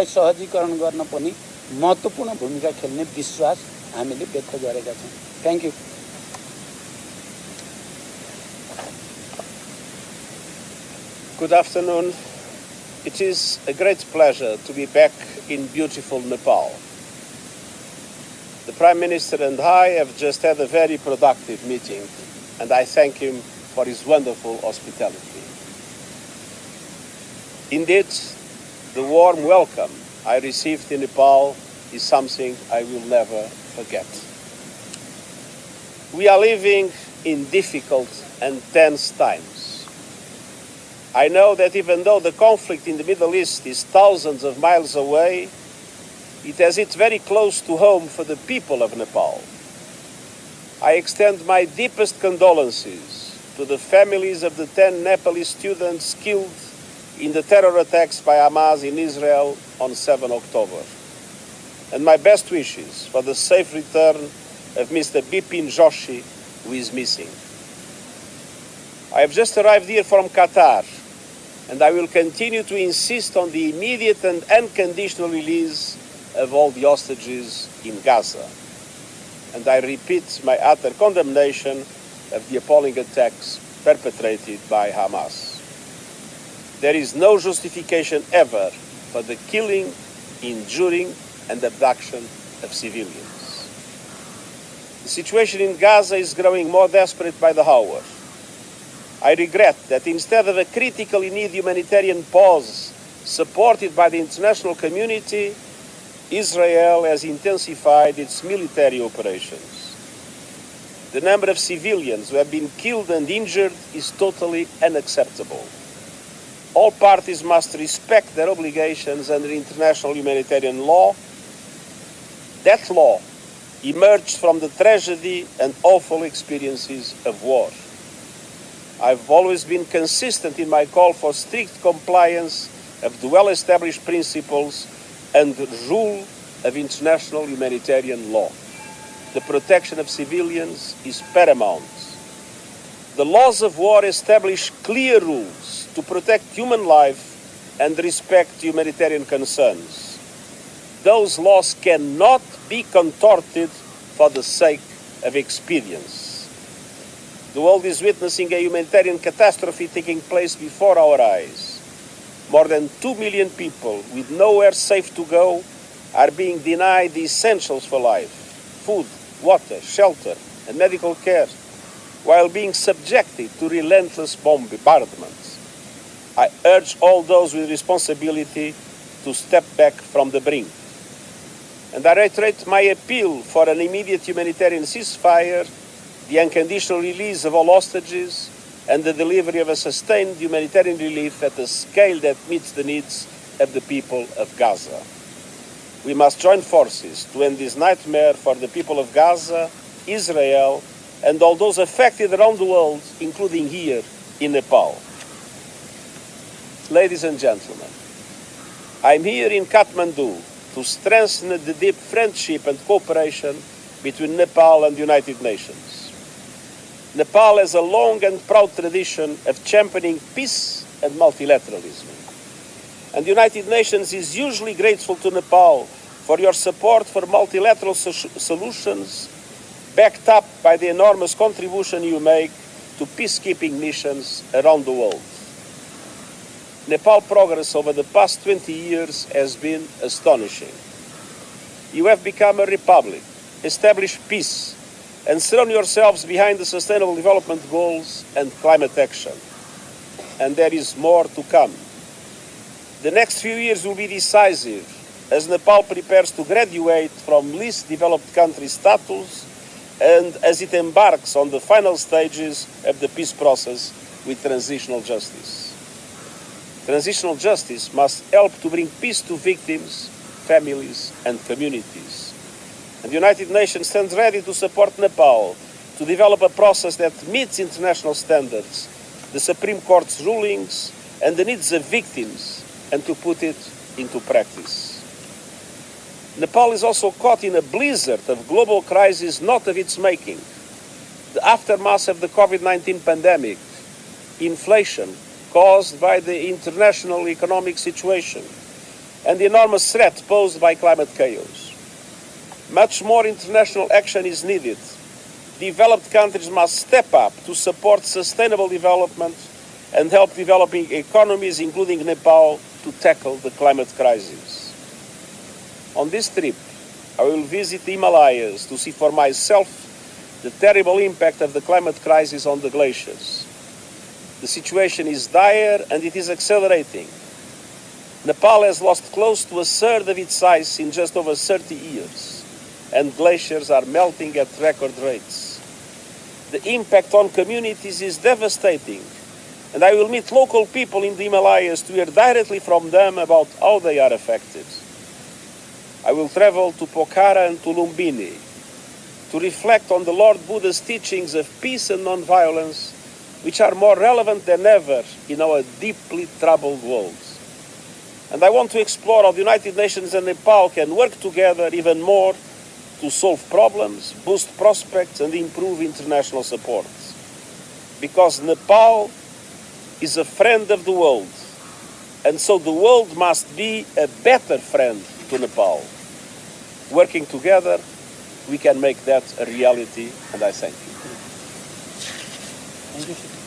सहजीकरण गर्न पनि महत्त्वपूर्ण भूमिका खेल्ने विश्वास हामीले व्यक्त गरेका छौँ। Thank you. Good afternoon. It is a great pleasure to be back in beautiful Nepal. The Prime Minister and I have just had a very productive meeting, and I thank him for his wonderful hospitality. Indeed, the warm welcome I received in Nepal is something I will never forget. We are living in difficult and tense times. I know that even though the conflict in the Middle East is thousands of miles away, it has hit very close to home for the people of Nepal. I extend my deepest condolences to the families of the 10 Nepalese students killed in the terror attacks by Hamas in Israel on 7 October. And my best wishes for the safe return of Mr. Bipin Joshi, who is missing. I have just arrived here from Qatar, and I will continue to insist on the immediate and unconditional release of all the hostages in Gaza. And I repeat my utter condemnation of the appalling attacks perpetrated by Hamas. There is no justification ever for the killing, injuring, and abduction of civilians. The situation in Gaza is growing more desperate by the hour. I regret that instead of a critically needed humanitarian pause supported by the international community, Israel has intensified its military operations. The number of civilians who have been killed and injured is totally unacceptable. All parties must respect their obligations under international humanitarian law. That law emerged from the tragedy and awful experiences of war. I've always been consistent in my call for strict compliance of the well-established principles and the rule of international humanitarian law. The protection of civilians is paramount. The laws of war establish clear rules to protect human life and respect humanitarian concerns. Those laws cannot be contorted for the sake of expedience. The world is witnessing a humanitarian catastrophe taking place before our eyes. More than 2 million people with nowhere safe to go are being denied the essentials for life: food, water, shelter, and medical care, while being subjected to relentless bombardments. I urge all those with responsibility to step back from the brink. And I reiterate my appeal for an immediate humanitarian ceasefire, the unconditional release of all hostages, and the delivery of a sustained humanitarian relief at a scale that meets the needs of the people of Gaza. We must join forces to end this nightmare for the people of Gaza, Israel, and all those affected around the world, including here in Nepal. Ladies and gentlemen, I'm here in Kathmandu to strengthen the deep friendship and cooperation between Nepal and the United Nations. Nepal has a long and proud tradition of championing peace and multilateralism. And the United Nations is usually grateful to Nepal for your support for multilateral solutions, backed up by the enormous contribution you make to peacekeeping missions around the world. Nepal progress over the past 20 years has been astonishing. You have become a republic, established peace, and surround yourselves behind the Sustainable Development Goals and climate action. And there is more to come. The next few years will be decisive as Nepal prepares to graduate from least developed country status and as it embarks on the final stages of the peace process with transitional justice. Transitional justice must help to bring peace to victims, families, and communities. And the United Nations stands ready to support Nepal to develop a process that meets international standards, the Supreme Court's rulings, and the needs of victims, and to put it into practice. Nepal is also caught in a blizzard of global crises not of its making. The aftermath of the COVID-19 pandemic, inflation caused by the international economic situation, and the enormous threat posed by climate chaos. Much more international action is needed. Developed countries must step up to support sustainable development and help developing economies, including Nepal, to tackle the climate crisis. On this trip, I will visit the Himalayas to see for myself the terrible impact of the climate crisis on the glaciers. The situation is dire and it is accelerating. Nepal has lost close to a third of its ice in just over 30 years, and glaciers are melting at record rates. The impact on communities is devastating, and I will meet local people in the Himalayas to hear directly from them about how they are affected. I will travel to Pokhara and to Lumbini to reflect on the Lord Buddha's teachings of peace and non-violence, which are more relevant than ever in our deeply troubled world. And I want to explore how the United Nations and Nepal can work together even more to solve problems, boost prospects, and improve international support. Because Nepal is a friend of the world, and so the world must be a better friend to Nepal. Working together, we can make that a reality, and I thank you. Thank you.